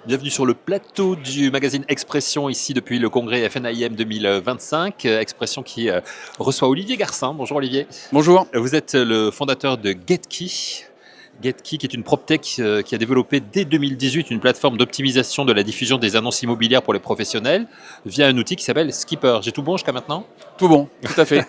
Bienvenue sur le plateau du magazine Expression, ici depuis le congrès FNIM 2025. Expression qui reçoit Olivier Garcin. Bonjour Olivier. Bonjour. Vous êtes le fondateur de GetKey. GetKey, qui est une PropTech qui a développé dès 2018 une plateforme d'optimisation de la diffusion des annonces immobilières pour les professionnels via un outil qui s'appelle Skipper. J'ai tout bon jusqu'à maintenant? Tout bon, tout à fait.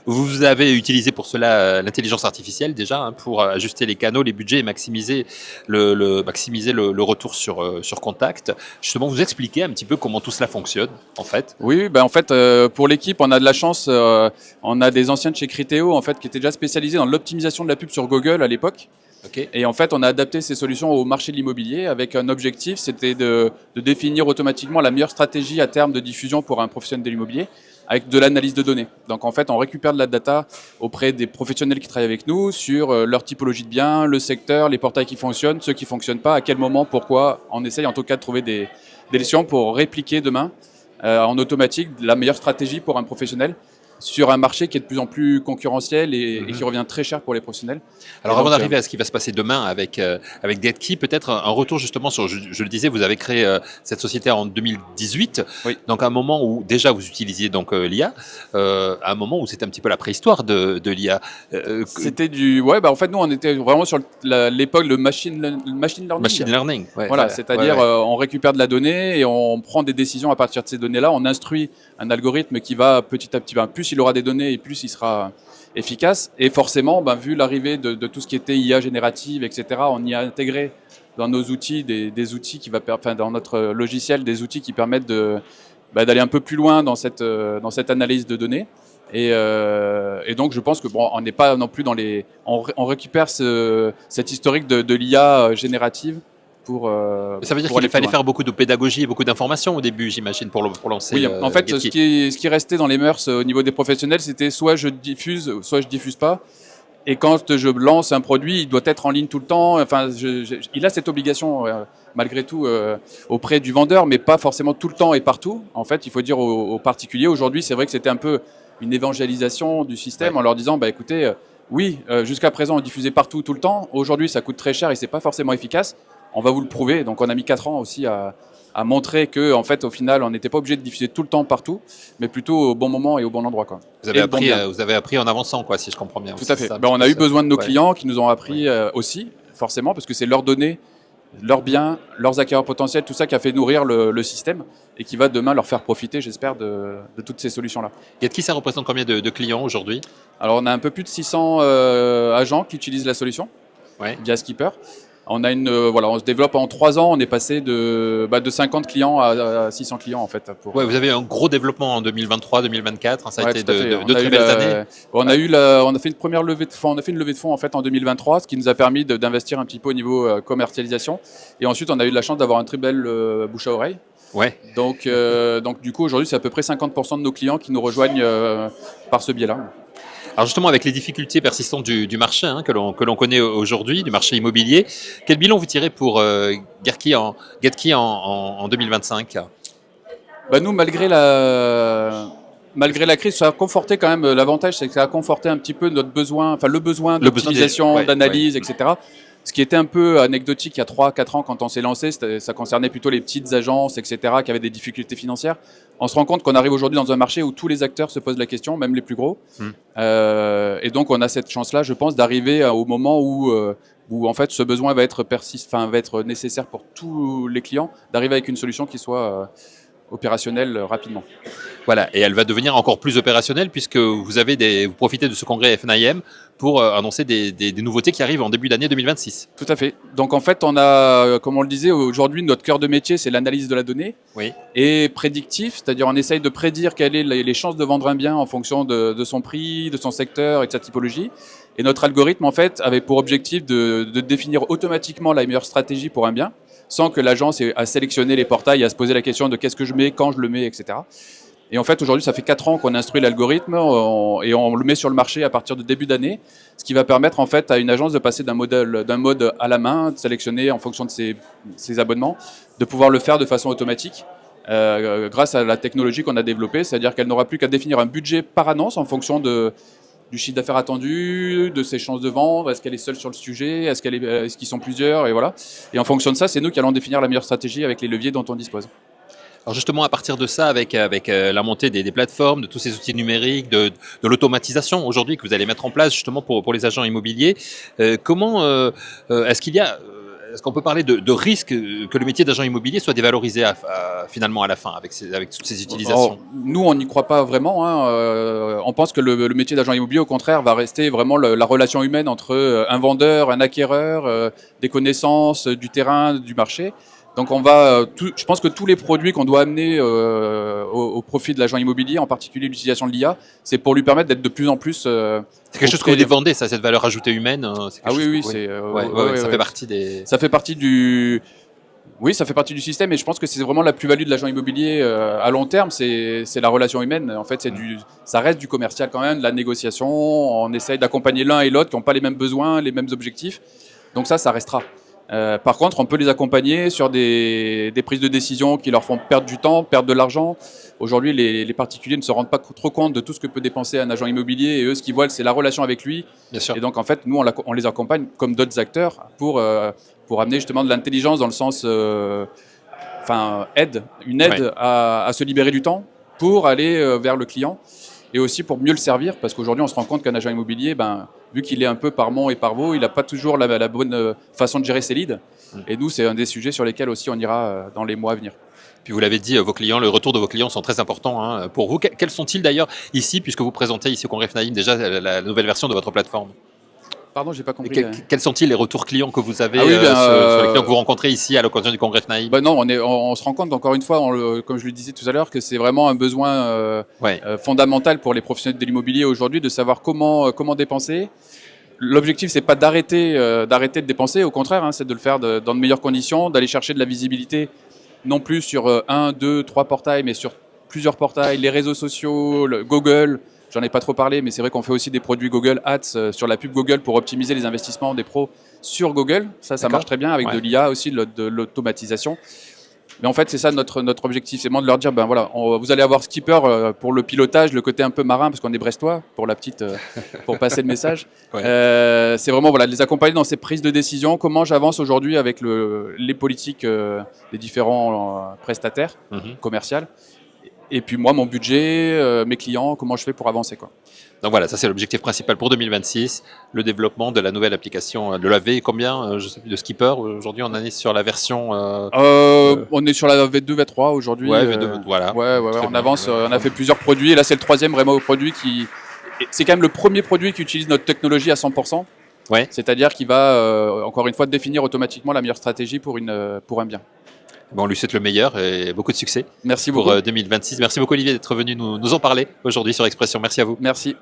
Vous avez utilisé pour cela l'intelligence artificielle déjà, pour ajuster les canaux, les budgets et maximiser le retour sur contact. Justement, vous expliquez un petit peu comment tout cela fonctionne en fait. Oui, en fait, pour l'équipe, on a de la chance. On a des anciens de chez Criteo en fait, qui étaient déjà spécialisés dans l'optimisation de la pub sur Google à l'époque. Okay. Et en fait, on a adapté ces solutions au marché de l'immobilier avec un objectif, c'était de définir automatiquement la meilleure stratégie à terme de diffusion pour un professionnel de l'immobilier avec de l'analyse de données. Donc en fait, on récupère de la data auprès des professionnels qui travaillent avec nous sur leur typologie de biens, le secteur, les portails qui fonctionnent, ceux qui ne fonctionnent pas, à quel moment, pourquoi. On essaye en tout cas de trouver des solutions pour répliquer demain en automatique la meilleure stratégie pour un professionnel sur un marché qui est de plus en plus concurrentiel et qui revient très cher pour les professionnels. Alors avant d'arriver à ce qui va se passer demain avec GetKey, peut-être un retour justement sur, je le disais, vous avez créé cette société en 2018, oui. Donc à un moment où déjà vous utilisiez donc l'IA, à un moment où c'était un petit peu la préhistoire de l'IA. C'était en fait nous on était vraiment sur l'époque de machine learning. Machine learning, ouais, voilà, c'est-à-dire on récupère de la donnée et on prend des décisions à partir de ces données-là, on instruit un algorithme qui va petit à petit, plus il aura des données et plus il sera efficace. Et forcément, vu l'arrivée de tout ce qui était IA générative, etc., on y a intégré dans nos outils des outils dans notre logiciel, des outils qui permettent d'aller un peu plus loin dans cette analyse de données. Et donc, je pense que on n'est pas non plus on récupère cet historique de l'IA générative. Ça veut dire qu'il fallait faire beaucoup de pédagogie et beaucoup d'informations au début, j'imagine, pour lancer. Oui, en fait, ce qui restait dans les mœurs au niveau des professionnels, c'était soit je diffuse, soit je diffuse pas. Et quand je lance un produit, il doit être en ligne tout le temps. Enfin, il a cette obligation, malgré tout, auprès du vendeur, mais pas forcément tout le temps et partout. En fait, il faut dire aux particuliers. Aujourd'hui, c'est vrai que c'était un peu une évangélisation du système en leur disant, écoutez, oui, jusqu'à présent, on diffusait partout, tout le temps. Aujourd'hui, ça coûte très cher et c'est pas forcément efficace. On va vous le prouver. Donc, on a mis 4 ans aussi à montrer que, en fait, au final, on n'était pas obligé de diffuser tout le temps partout, mais plutôt au bon moment et au bon endroit, quoi. Vous avez appris en avançant, quoi, si je comprends bien. Tout à fait. On a eu besoin de nos clients qui nous ont appris aussi, forcément, parce que c'est leurs données, leurs biens, leurs acquéreurs potentiels, tout ça qui a fait nourrir le système et qui va demain leur faire profiter, j'espère, de toutes ces solutions-là. GetKey, ça représente combien de clients aujourd'hui? Alors, on a un peu plus de 600 agents qui utilisent la solution via Skipper. On a on se développe en 3 ans. On est passé de 50 clients à 600 clients en fait. Vous avez un gros développement en 2023-2024. Ça a été de très belles années. On a fait une première levée de fonds. On a fait une levée de fonds en fait en 2023, ce qui nous a permis d'investir un petit peu au niveau commercialisation. Et ensuite, on a eu la chance d'avoir un très bel bouche à oreille. Ouais. Donc du coup, aujourd'hui, c'est à peu près 50% de nos clients qui nous rejoignent par ce biais-là. Alors justement, avec les difficultés persistantes du marché que l'on connaît aujourd'hui, du marché immobilier, quel bilan vous tirez pour GetKey en 2025? Nous, malgré la crise, ça a conforté quand même. L'avantage, c'est que ça a conforté un petit peu notre besoin, le besoin d'optimisation, d'analyse, etc. Ce qui était un peu anecdotique il y a 3-4 ans quand on s'est lancé, ça concernait plutôt les petites agences, etc., qui avaient des difficultés financières. On se rend compte qu'on arrive aujourd'hui dans un marché où tous les acteurs se posent la question, même les plus gros. Et donc on a cette chance-là, je pense, d'arriver au moment où en fait ce besoin va être nécessaire pour tous les clients, d'arriver avec une solution qui soit opérationnelle rapidement. Voilà, et elle va devenir encore plus opérationnelle puisque vous profitez de ce congrès FNIM pour annoncer des nouveautés qui arrivent en début d'année 2026. Tout à fait. Donc en fait, on a, comme on le disait, aujourd'hui, notre cœur de métier, c'est l'analyse de la donnée et prédictif, c'est-à-dire on essaye de prédire quelles sont les chances de vendre un bien en fonction de son prix, de son secteur et de sa typologie. Et notre algorithme, en fait, avait pour objectif de définir automatiquement la meilleure stratégie pour un bien, sans que l'agence ait à sélectionner les portails, à se poser la question de qu'est-ce que je mets, quand je le mets, etc. Et en fait, aujourd'hui, ça fait 4 ans qu'on instruit l'algorithme et on le met sur le marché à partir de début d'année, ce qui va permettre en fait à une agence de passer d'un mode à la main, de sélectionner en fonction de ses abonnements, de pouvoir le faire de façon automatique grâce à la technologie qu'on a développée, c'est-à-dire qu'elle n'aura plus qu'à définir un budget par annonce en fonction de du chiffre d'affaires attendu, de ses chances de vendre, est-ce qu'elle est seule sur le sujet, est-ce qu'ils sont plusieurs, et voilà. Et en fonction de ça, c'est nous qui allons définir la meilleure stratégie avec les leviers dont on dispose. Alors justement, à partir de ça, avec la montée des plateformes, de tous ces outils numériques, de l'automatisation aujourd'hui que vous allez mettre en place justement pour les agents immobiliers, est-ce qu'on peut parler de risque que le métier d'agent immobilier soit dévalorisé finalement à la fin avec toutes ces utilisations? Alors, nous, on n'y croit pas vraiment. On pense que le métier d'agent immobilier, au contraire, va rester vraiment la relation humaine entre un vendeur, un acquéreur, des connaissances, du terrain, du marché. Donc je pense que tous les produits qu'on doit amener au profit de l'agent immobilier, en particulier l'utilisation de l'IA, c'est pour lui permettre d'être de plus en plus... c'est quelque chose que vous défendez, ça, cette valeur ajoutée humaine. Oui, ça fait partie des... Ça fait partie du... Oui, ça fait partie du système et je pense que c'est vraiment la plus-value de l'agent immobilier à long terme, c'est la relation humaine. En fait, ça reste du commercial quand même, de la négociation. On essaye d'accompagner l'un et l'autre qui n'ont pas les mêmes besoins, les mêmes objectifs. Donc ça restera. Par contre, on peut les accompagner sur des prises de décision qui leur font perdre du temps, perdre de l'argent. Aujourd'hui, les particuliers ne se rendent pas trop compte de tout ce que peut dépenser un agent immobilier et eux, ce qu'ils voient, c'est la relation avec lui. Bien sûr. Et donc, en fait, nous, on les accompagne comme d'autres acteurs pour amener justement de l'intelligence dans le sens, une aide à se libérer du temps pour aller vers le client et aussi pour mieux le servir parce qu'aujourd'hui, on se rend compte qu'un agent immobilier, vu qu'il est un peu par Mont et par Vaux, il n'a pas toujours la bonne façon de gérer ses leads. Et nous, c'est un des sujets sur lesquels aussi on ira dans les mois à venir. Puis vous l'avez dit, vos clients, le retour de vos clients sont très importants pour vous. Quels sont-ils d'ailleurs ici, puisque vous présentez ici au Congrès FNAIM déjà la nouvelle version de votre plateforme? Pardon, j'ai pas compris. Quels sont-ils les retours clients que vous avez sur les clients que vous rencontrez ici à l'occasion du Congrès FNAIM? Non, on se rend compte encore une fois, comme je le disais tout à l'heure, que c'est vraiment un besoin fondamental pour les professionnels de l'immobilier aujourd'hui de savoir comment dépenser. L'objectif, c'est pas d'arrêter de dépenser, au contraire, c'est de le faire dans de meilleures conditions, d'aller chercher de la visibilité, non plus sur 1, 2, 3 portails, mais sur plusieurs portails, les réseaux sociaux, Google. J'en ai pas trop parlé, mais c'est vrai qu'on fait aussi des produits Google Ads sur la pub Google pour optimiser les investissements des pros sur Google. Ça marche très bien avec de l'IA aussi, de l'automatisation. Mais en fait, c'est ça notre objectif, c'est vraiment de leur dire, vous allez avoir Skipper pour le pilotage, le côté un peu marin, parce qu'on est brestois, pour pour passer le message. C'est vraiment de les accompagner dans ces prises de décision. Comment j'avance aujourd'hui avec les politiques des différents prestataires commerciaux. Et puis moi, mon budget, mes clients, comment je fais pour avancer, quoi. Donc voilà, ça c'est l'objectif principal pour 2026, le développement de la nouvelle application de la V, de Skipper. Aujourd'hui, on est sur la version... On est sur la V2, V3 aujourd'hui. V2, voilà. On avance, on a fait plusieurs produits, et là c'est le troisième vraiment produit c'est quand même le premier produit qui utilise notre technologie à 100%. C'est-à-dire qu'il va, encore une fois, définir automatiquement la meilleure stratégie pour un bien. On lui souhaite le meilleur et beaucoup de succès. Merci beaucoup. Pour 2026. Merci beaucoup Olivier d'être venu nous en parler aujourd'hui sur Expression. Merci à vous. Merci.